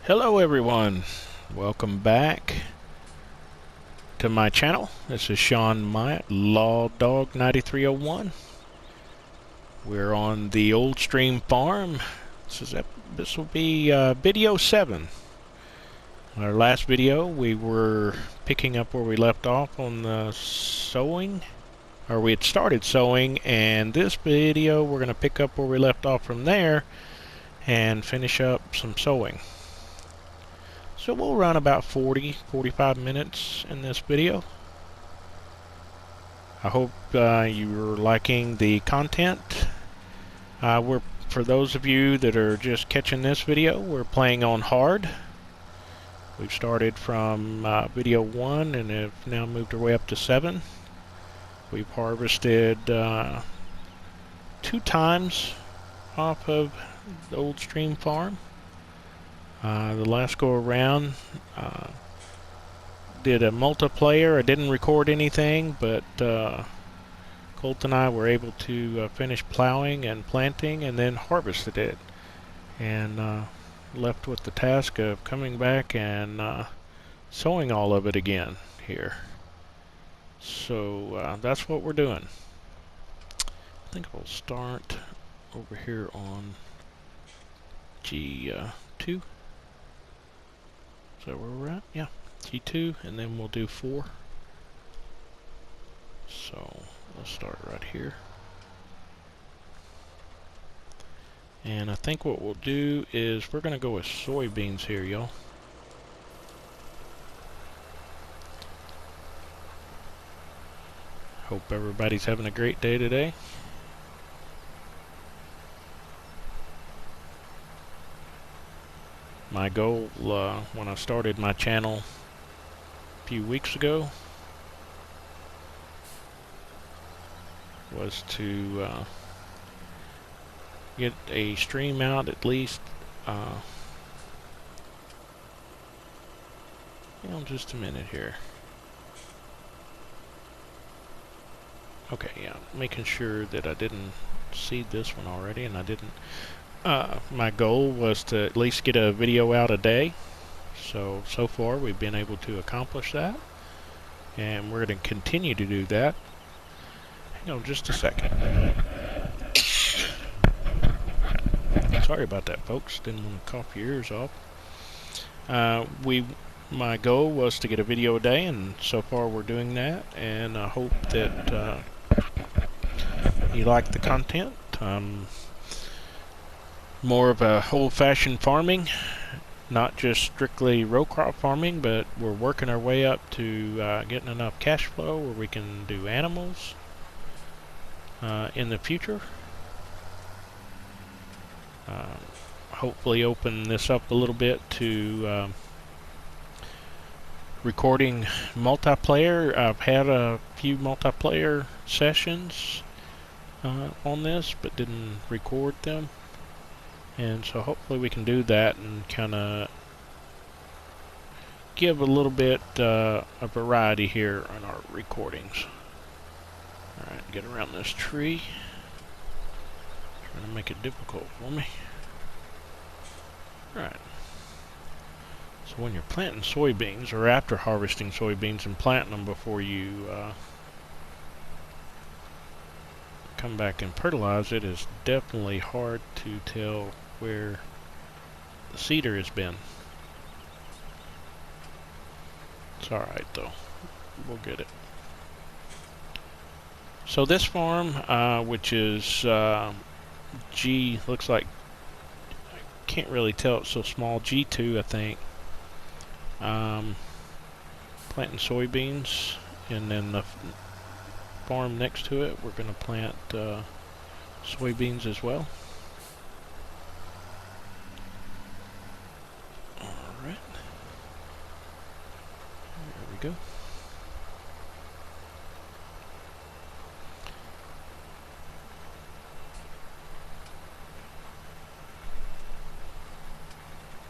Hello everyone, welcome back to my channel. This is Sean Myatt, Law Dog 9301. We're on the Old Stream Farm. This will be video 7. Our last video we were picking up where we left off on the sowing, or we had started sowing, and this video we're going to pick up where we left off from there and finish up some sowing. So we'll run about 45 minutes in this video. I hope you're liking the content. For those of you that are just catching this video, we're playing on hard. We've started from video 1 and have now moved our way up to 7. We've harvested 2 times off of the Old Stream Farm. The last go around did a multiplayer. I didn't record anything, but Colt and I were able to finish plowing and planting and then harvested it, and left with the task of coming back and sowing all of it again here. So that's what we're doing. I think I'll start over here on G2. So where we're at? Yeah, G2, and then we'll do 4. So let's start right here. And I think what we'll do is we're going to go with soybeans here, y'all. Hope everybody's having a great day today. My goal when I started my channel a few weeks ago was to get a stream out at least. Hang on just a minute here. Okay, yeah, making sure that I didn't seed this one already, and I didn't. My goal was to at least get a video out a day. So far we've been able to accomplish that, and we're going to continue to do that. Hang on just a second. Sorry about that, folks. Didn't want to cough your ears off. My goal was to get a video a day, and so far we're doing that, and I hope that you like the content. More of a old-fashioned farming, not just strictly row crop farming, but we're working our way up to getting enough cash flow where we can do animals in the future. Hopefully open this up a little bit to recording multiplayer. I've had a few multiplayer sessions on this, but didn't record them. And so hopefully we can do that and kind of give a little bit of variety here on our recordings. Alright, get around this tree. Trying to make it difficult for me. Alright. So when you're planting soybeans, or after harvesting soybeans and planting them before you come back and fertilize it, is definitely hard to tell where the seeder has been. It's alright though, we'll get it. So this farm, which is looks like, I can't really tell, it's so small, G2 I think, planting soybeans, and then the farm next to it we're going to plant soybeans as well. Alright, there we go.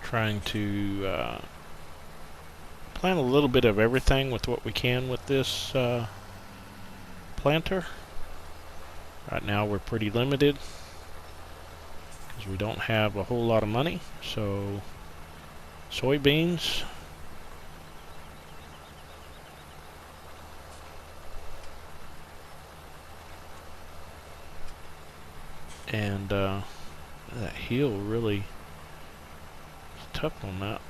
Trying to plant a little bit of everything with what we can with this planter. Right now we're pretty limited because we don't have a whole lot of money, so soybeans. And that heel really is tough on that.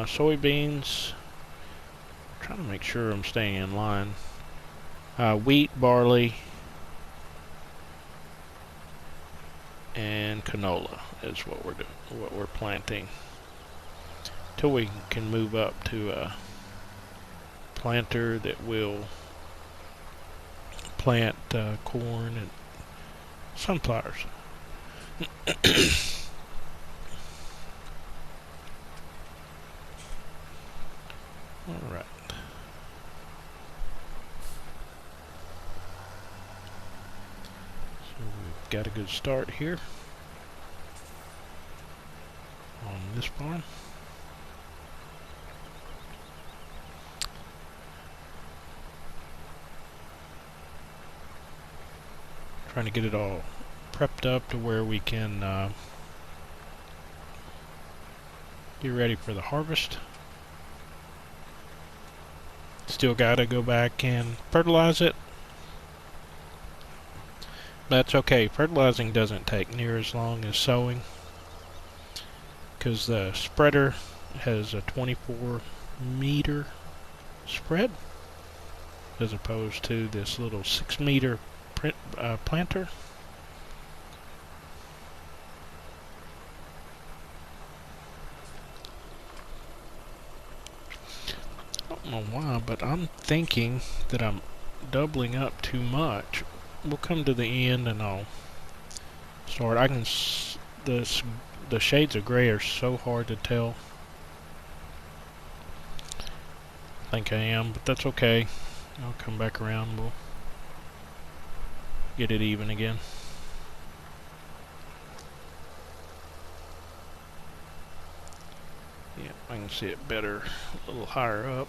Soybeans. I'm trying to make sure I'm staying in line. Wheat, barley, and canola is what we're doing, what we're planting. Till we can move up to a planter that will plant corn and sunflowers. All right. So we've got a good start here on this farm. Trying to get it all prepped up to where we can get ready for the harvest. Still gotta go back and fertilize it. That's okay. Fertilizing doesn't take near as long as sowing because the spreader has a 24-meter spread as opposed to this little 6-meter planter. I don't know why, but I'm thinking that I'm doubling up too much. We'll come to the end and I'll start. The shades of gray are so hard to tell. I think I am, but that's okay. I'll come back around. We'll get it even again. Yeah, I can see it better a little higher up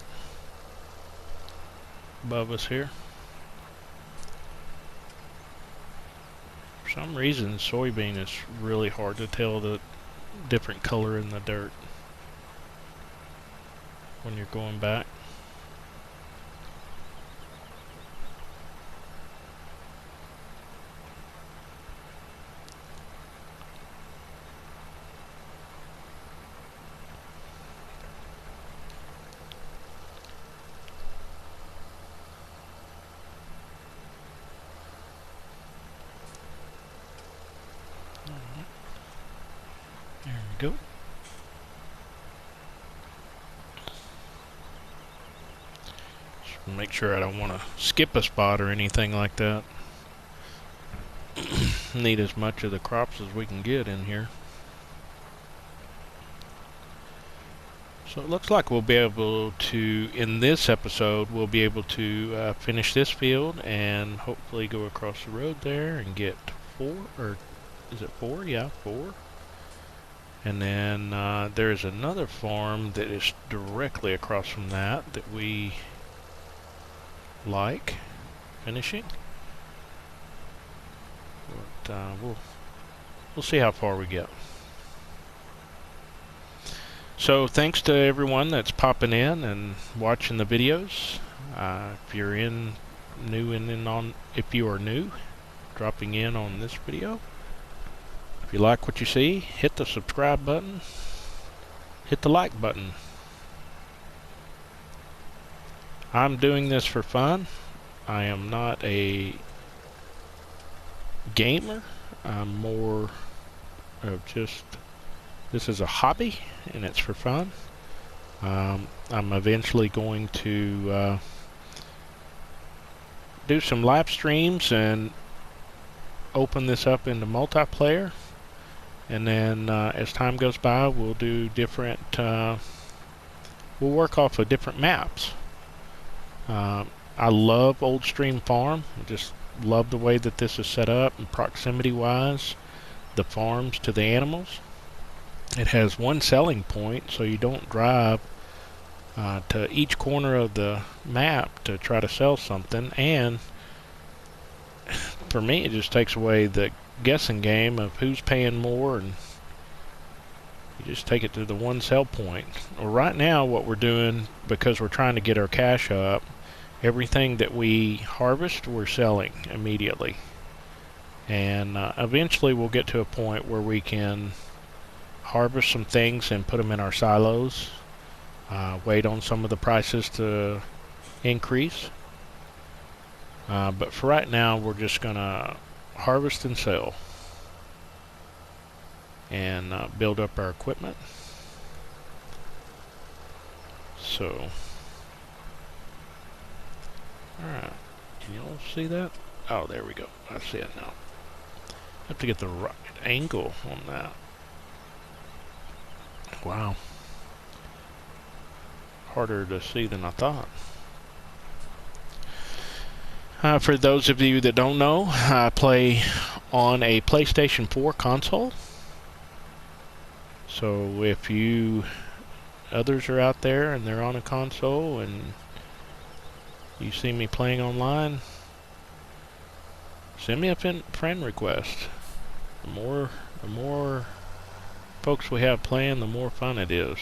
above us here. For some reason, soybean is really hard to tell the different color in the dirt when you're going back. There we go. Just make sure I don't want to skip a spot or anything like that. Need as much of the crops as we can get in here. So it looks like we'll be able to, in this episode, we'll be able to finish this field and hopefully go across the road there and get 4, or is it 4? Yeah, 4. And then there's another farm that is directly across from that we like finishing. But we'll see how far we get. So thanks to everyone that's popping in and watching the videos. If you are new, dropping in on this video. If you like what you see, hit the subscribe button, hit the like button. I'm doing this for fun. I am not a gamer. I'm more of just, this is a hobby and it's for fun. I'm eventually going to do some live streams and open this up into multiplayer. And then as time goes by, we'll do different, we'll work off of different maps. I love Old Stream Farm. I just love the way that this is set up and proximity-wise, the farms to the animals. It has one selling point, so you don't drive to each corner of the map to try to sell something. And for me, it just takes away the guessing game of who's paying more, and just take it to the one sell point. Well, right now what we're doing, because we're trying to get our cash up, everything that we harvest we're selling immediately, and eventually we'll get to a point where we can harvest some things and put them in our silos, wait on some of the prices to increase, but for right now we're just gonna harvest and sell and build up our equipment. So alright, can you all see that? Oh, there we go, I see it now. I have to get the right angle on that. Wow, harder to see than I thought. For those of you that don't know, I play on a PlayStation 4 console. So if you others are out there and they're on a console and you see me playing online, send me a friend request. The more folks we have playing, the more fun it is.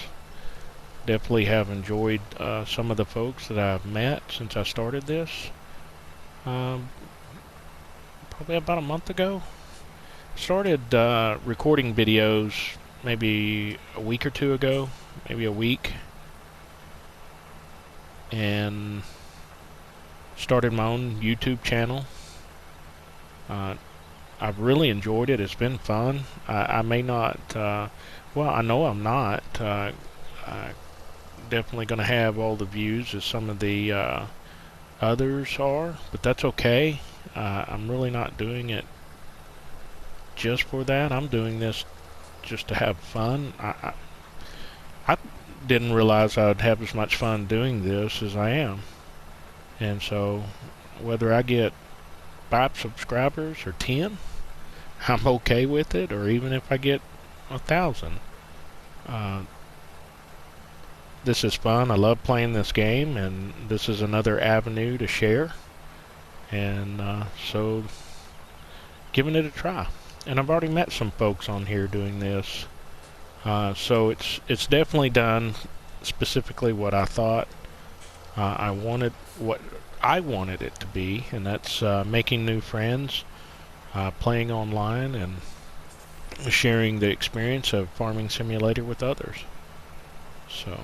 Definitely have enjoyed some of the folks that I've met since I started this. Probably about a month ago. Started recording videos maybe a week or two ago, maybe a week, and started my own YouTube channel. I've really enjoyed it. It's been fun. I may not, well, I know I'm not definitely going to have all the views as some of the others are, but that's okay. I'm really not doing it just for that. I'm doing this just to have fun. I didn't realize I'd have as much fun doing this as I am, and so whether I get 5 subscribers or 10, I'm okay with it, or even if I get 1,000. This is fun. I love playing this game, and this is another avenue to share, and so giving it a try. And I've already met some folks on here doing this, so it's definitely done specifically what I thought what I wanted it to be, and that's making new friends, playing online, and sharing the experience of Farming Simulator with others. So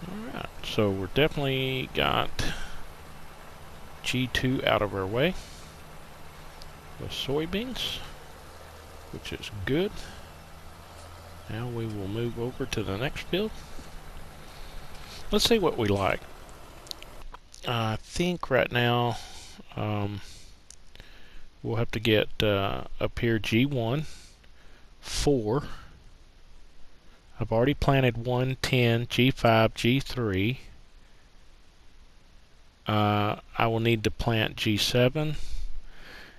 alright, so we're definitely got G2 out of our way with soybeans, which is good. Now we will move over to the next field. Let's see what we like. I think right now we'll have to get up here G1, 4. I've already planted 1, 10, G5, G3. I will need to plant G7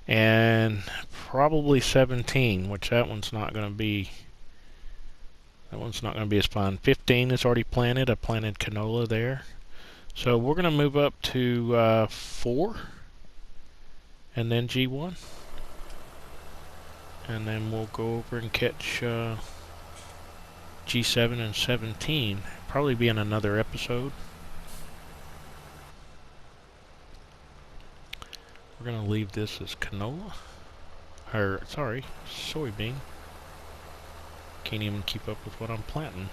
and probably 17, which that one's not going to be as fun. 15 is already planted. I planted canola there. So we're going to move up to 4 and then G1. And then we'll go over and catch G7 and 17. Probably be in another episode. We're going to leave this as canola. Or, sorry, soybean. Can't even keep up with what I'm planting.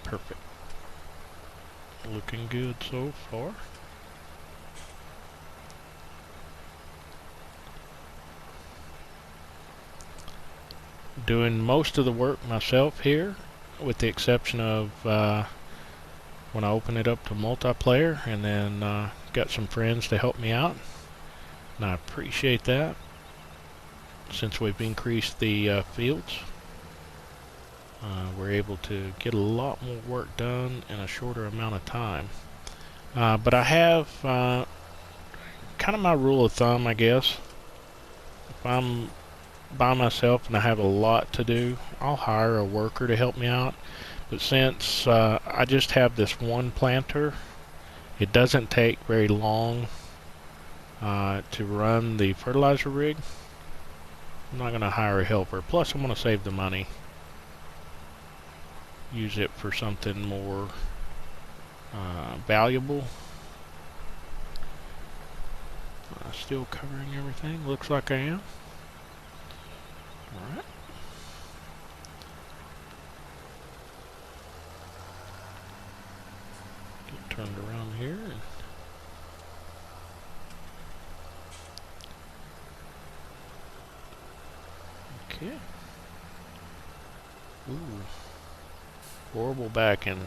Perfect. Looking good so far. Doing most of the work myself here, with the exception of when I open it up to multiplayer, and then got some friends to help me out, and I appreciate that. Since we've increased the fields, we're able to get a lot more work done in a shorter amount of time. But I have kind of my rule of thumb, I guess. If I'm by myself and I have a lot to do, I'll hire a worker to help me out. But since I just have this one planter, it doesn't take very long to run the fertilizer rig. I'm not going to hire a helper. Plus, I'm going to save the money. Use it for something more valuable. Still covering everything. Looks like I am. Alright. Get turned around here. Okay. Ooh. Horrible backing.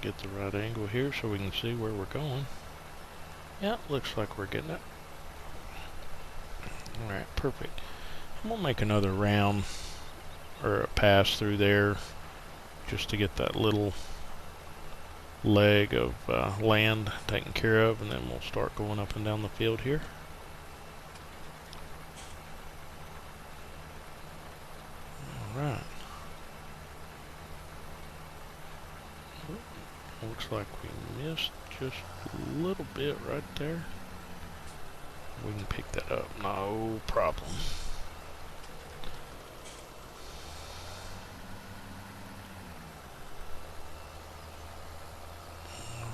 Get the right angle here so we can see where we're going. Yeah, looks like we're getting it. Alright, perfect. I'm going to make another round or a pass through there just to get that little leg of land taken care of, and then we'll start going up and down the field here. Alright. Looks like we missed just a little bit right there. We can pick that up, no problem.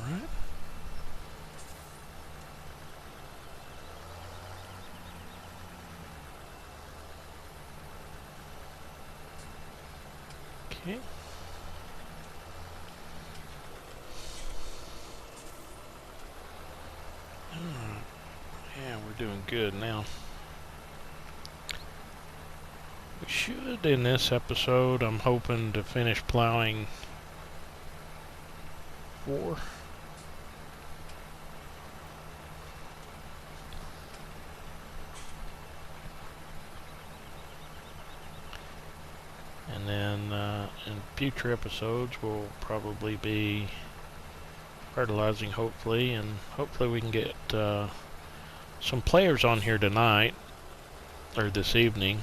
Alright. Okay. Yeah, we're doing good now. We should, in this episode, I'm hoping to finish plowing 4. And then in future episodes we'll probably be fertilizing, hopefully, and hopefully we can get some players on here tonight or this evening,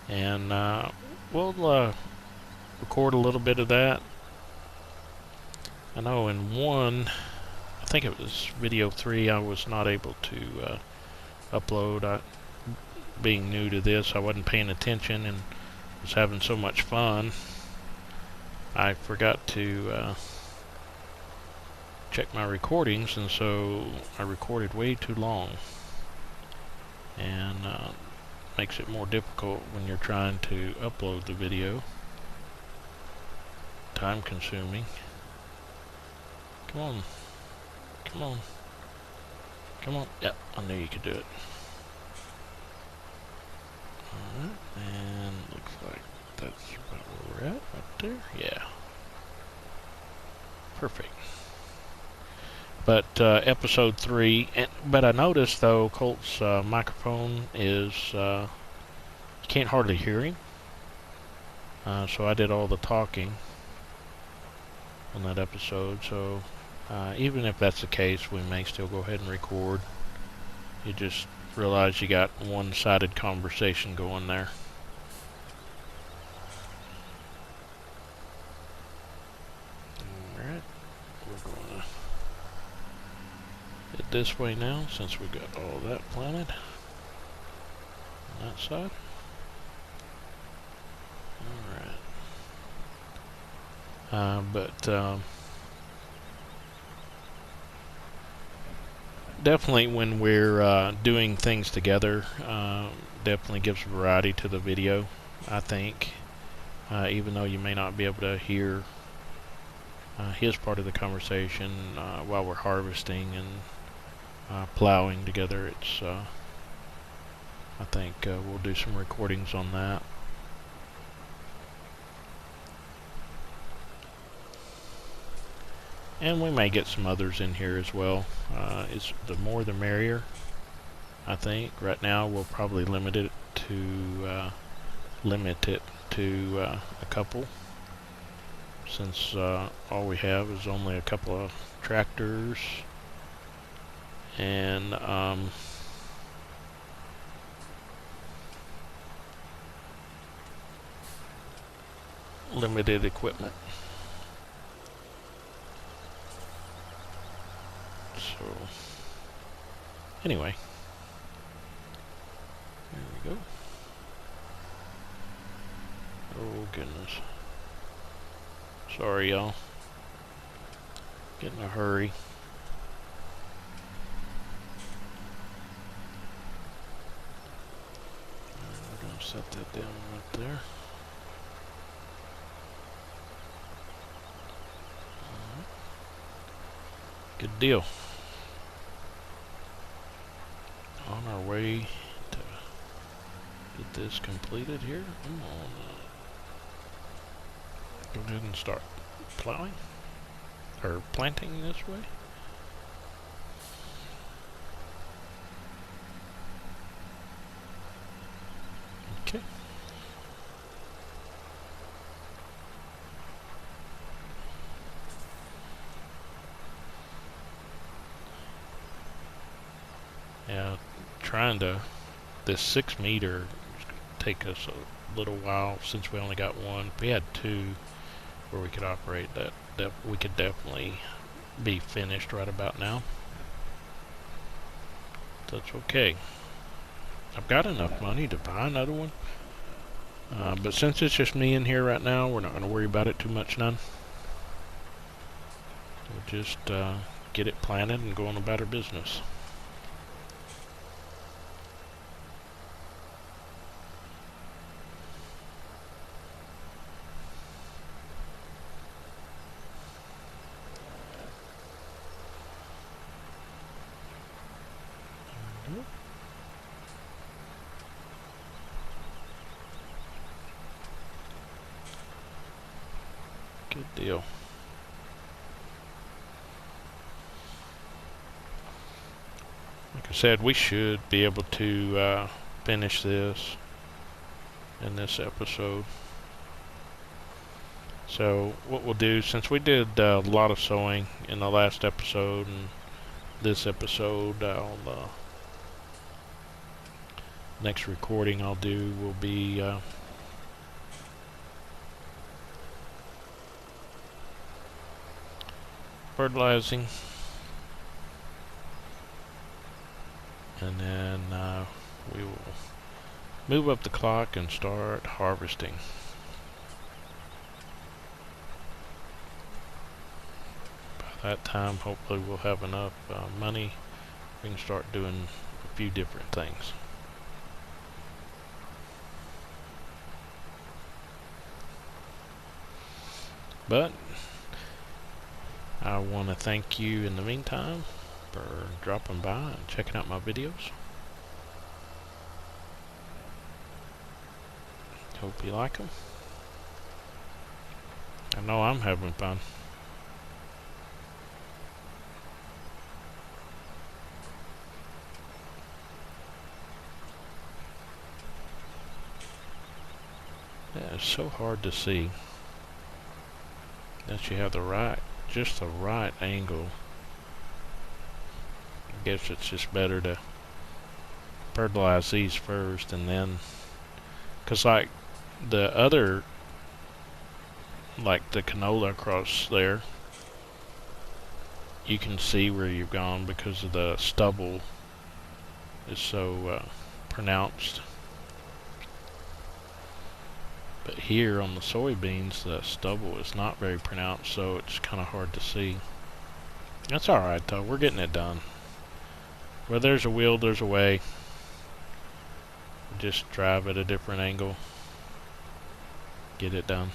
and we'll record a little bit of that. I know in one, I think it was video 3, I was not able to upload. Being new to this, I wasn't paying attention and was having so much fun, I forgot to check my recordings, and so I recorded way too long, and makes it more difficult when you're trying to upload the video. Time consuming. Come on. Come on. Come on. Yep, I knew you could do it. Alright, and looks like that's about where we're at, right there. Yeah. Perfect. But episode 3, but I noticed though Colt's microphone is, you can't hardly hear him. So I did all the talking on that episode, so even if that's the case, we may still go ahead and record. You just realize you got one-sided conversation going there. Alright, we're going to head this way now since we got all that planted on that side. Alright. Definitely when we're doing things together, definitely gives variety to the video, I think. Even though you may not be able to hear his part of the conversation while we're harvesting and plowing together, it's I think we'll do some recordings on that. And we may get some others in here as well. It's the more the merrier, I think. Right now we'll probably limit it to a couple, since all we have is only a couple of tractors and limited equipment. So anyway, there we go. Oh goodness. Sorry y'all. Get in a hurry. We're gonna set that down right there. Good deal. On our way to get this completed here. Come on. Go ahead and start plowing or planting this way. Okay. Yeah, trying to, this 6 meter take us a little while since we only got one. If we had two where we could operate, that we could definitely be finished right about now. That's okay. I've got enough money to buy another one. But since it's just me in here right now, we're not going to worry about it too much none. We'll just get it planted and go on about our business. Good deal. Like I said, we should be able to finish this in this episode. So what we'll do, since we did a lot of sewing in the last episode and this episode, next recording I'll do will be fertilizing, and then we will move up the clock and start harvesting. By that time, hopefully we'll have enough money. We can start doing a few different things. But I want to thank you in the meantime for dropping by and checking out my videos. Hope you like them. I know I'm having fun. Yeah, it's so hard to see that you have just the right angle. I guess it's just better to fertilize these first, and then, cause like the other, like the canola across there, you can see where you've gone because of the stubble is so pronounced. But here on the soybeans, the stubble is not very pronounced, so it's kind of hard to see. That's alright though, we're getting it done. Where there's a will, there's a way. Just drive at a different angle. Get it done.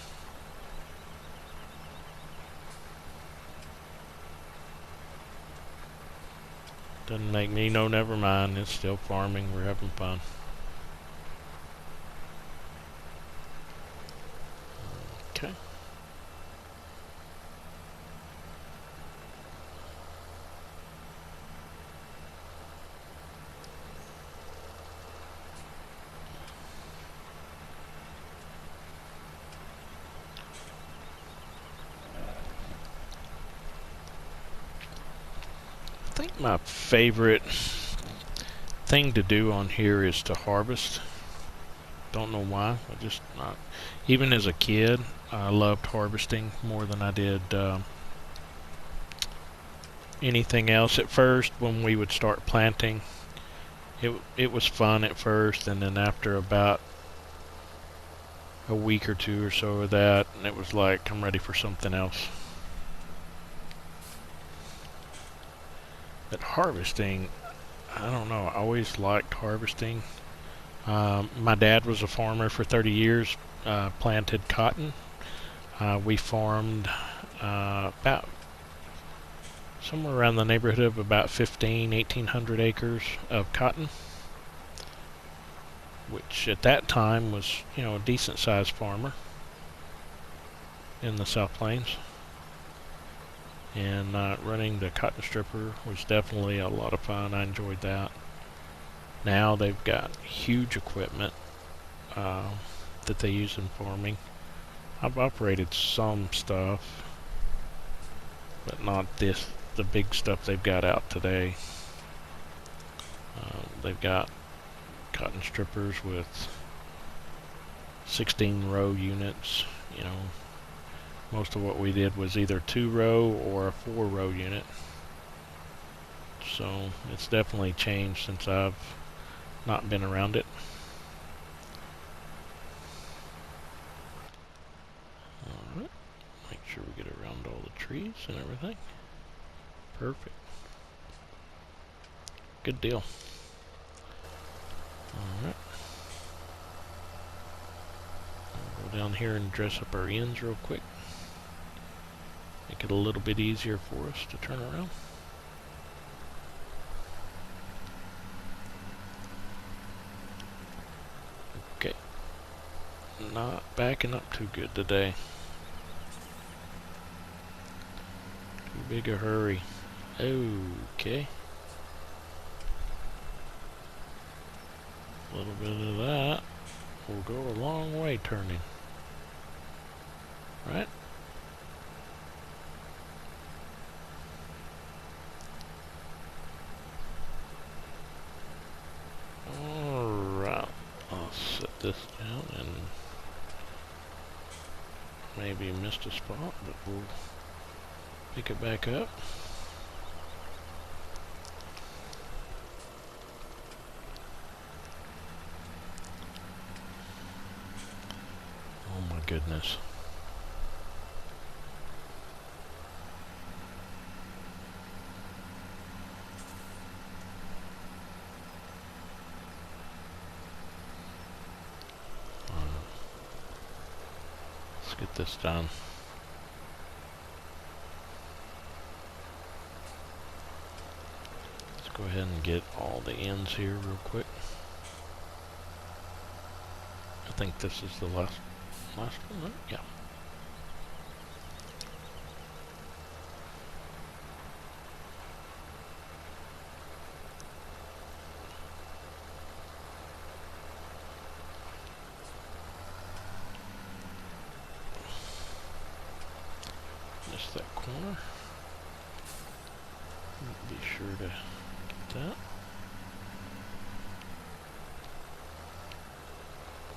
Doesn't make me no never mind, it's still farming, we're having fun. Okay. I think my favorite thing to do on here is to harvest. Don't know why. I just not. Even as a kid, I loved harvesting more than I did anything else. At first, when we would start planting, it was fun at first, and then after about a week or two or so of that, it was like I'm ready for something else. But harvesting, I don't know. I always liked harvesting. My dad was a farmer for 30 years, planted cotton. We farmed about somewhere around the neighborhood of about 1,800 acres of cotton, which at that time was, a decent sized farmer in the South Plains. And running the cotton stripper was definitely a lot of fun. I enjoyed that. Now they've got huge equipment that they use in farming. I've operated some stuff, but not the big stuff they've got out today. They've got cotton strippers with 16 row units. Most of what we did was either 2 row or a 4 row unit. So it's definitely changed since I've not been around it. Alright, make sure we get around all the trees and everything. Perfect. Good deal. Alright. I'll go down here and dress up our ends real quick. Make it a little bit easier for us to turn around. Okay. Not backing up too good today. Too big a hurry. Okay. A little bit of that will go a long way turning. Right? Alright. I'll set this down and maybe missed a spot, but we'll pick it back up. Oh my goodness. Let's get this done. Let's go ahead and get all the ends here real quick. I think this is the last one, right? Yeah. Missed that corner. Be sure to get that.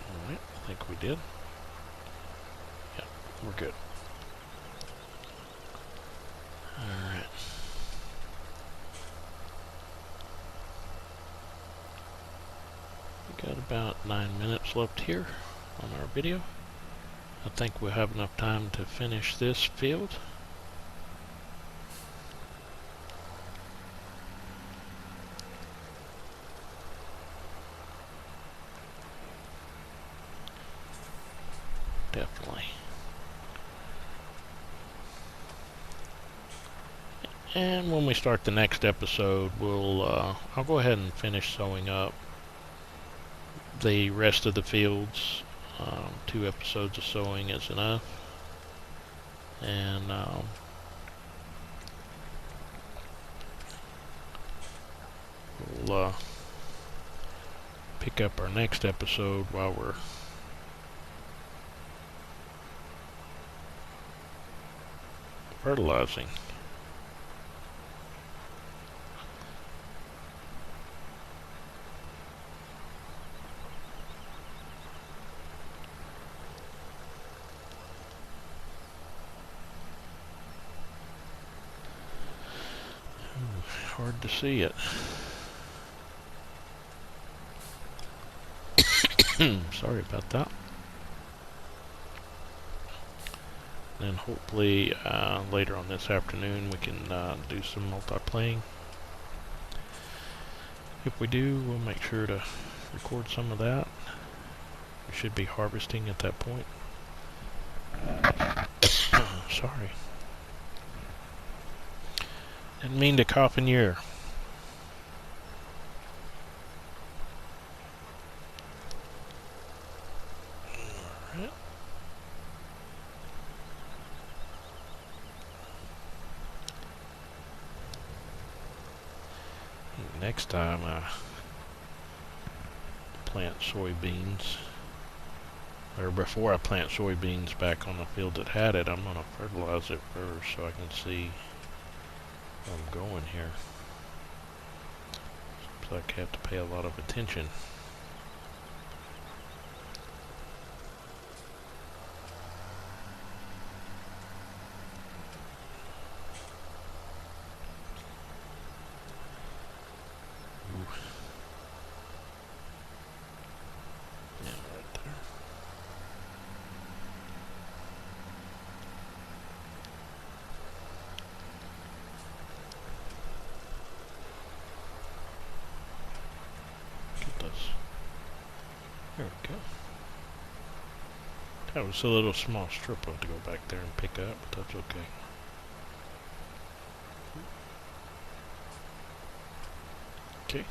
Alright, I think we did. Yeah, we're good. Alright. We got about 9 minutes left here on our video. I think we'll have enough time to finish this field. Definitely. And when we start the next episode, I'll go ahead and finish sewing up the rest of the fields. 2 episodes of sewing is enough. And we'll pick up our next episode while we're fertilizing. hard to see it. Sorry about that. And hopefully later on this afternoon we can do some multiplaying. If we do, we'll make sure to record some of that. We should be harvesting at that point. Sorry. Didn't mean to cough in your ear. Alright. Next time I plant soybeans, or before I plant soybeans back on the field that had it, I'm going to fertilize it first so I can see where I'm going here. Seems like I have to pay a lot of attention. There we go. That was a little small strip I have to go back there and pick up, but that's okay. Okay.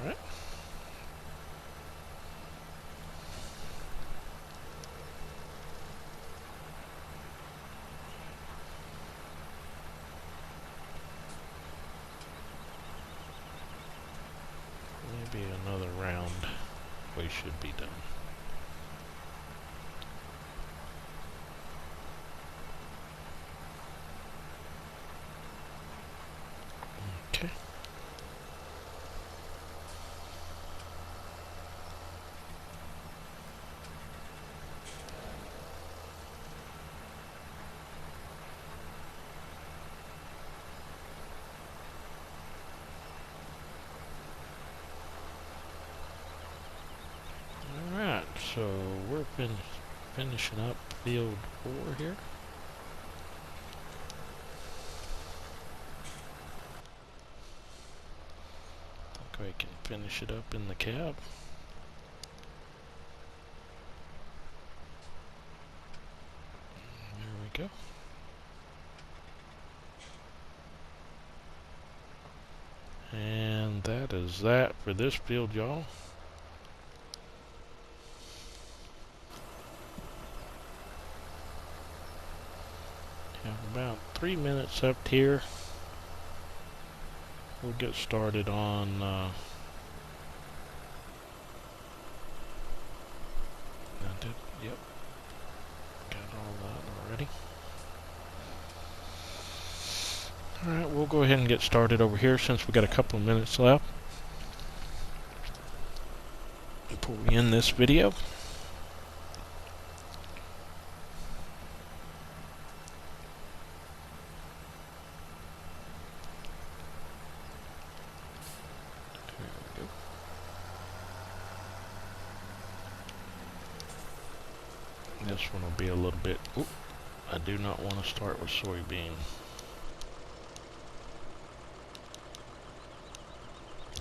Alright. Maybe another round we should be done. Okay. So we're finishing up field 4 here. I think I can finish it up in the cab. There we go. And that is that for this field, y'all. About 3 minutes left here. We'll get started on yep, got all that already. Alright, we'll go ahead and get started over here since we got a couple of minutes left before we end this video. This one will be a little bit, I do not want to start with soybean.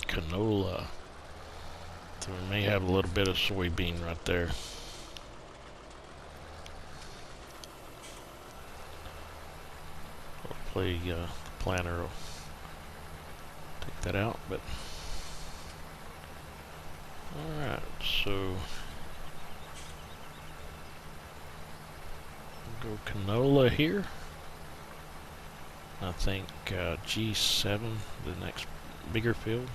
Canola. So we may have a little bit of soybean right there. Hopefully the planter will take that out, but alright, so go canola here. I think G7, the next bigger field,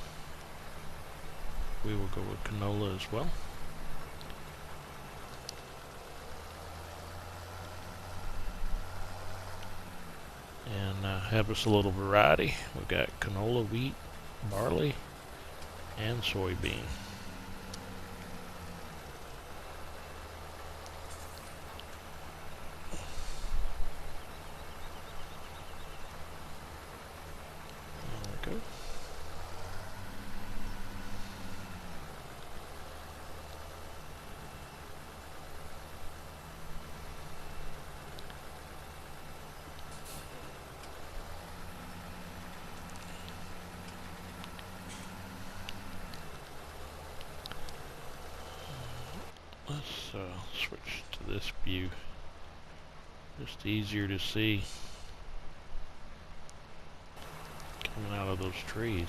we will go with canola as well. And have us a little variety. We've got canola, wheat, barley, and soybean. There we go. Let's switch to this view. Just easier to see coming out of those trees.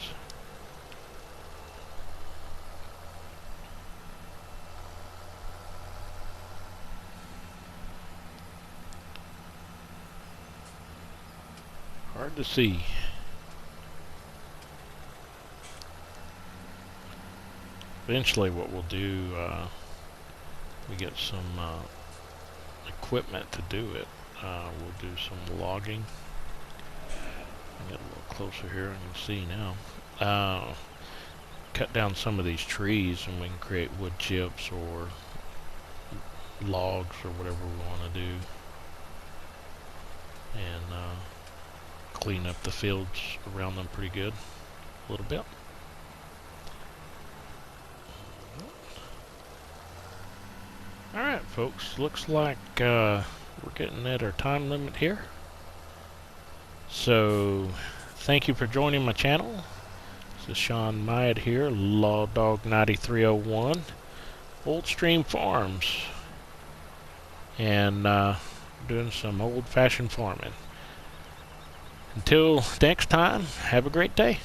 Hard to see. Eventually what we'll do, we get some equipment to do it. We'll do some logging. Get a little closer here, I can see now. Cut down some of these trees and we can create wood chips or logs or whatever we want to do. And clean up the fields around them pretty good a little bit. Alright folks, looks like we're getting at our time limit here. So thank you for joining my channel. This is Sean Myatt here, Law Dog 9301, Old Stream Farms, and doing some old-fashioned farming. Until next time, have a great day.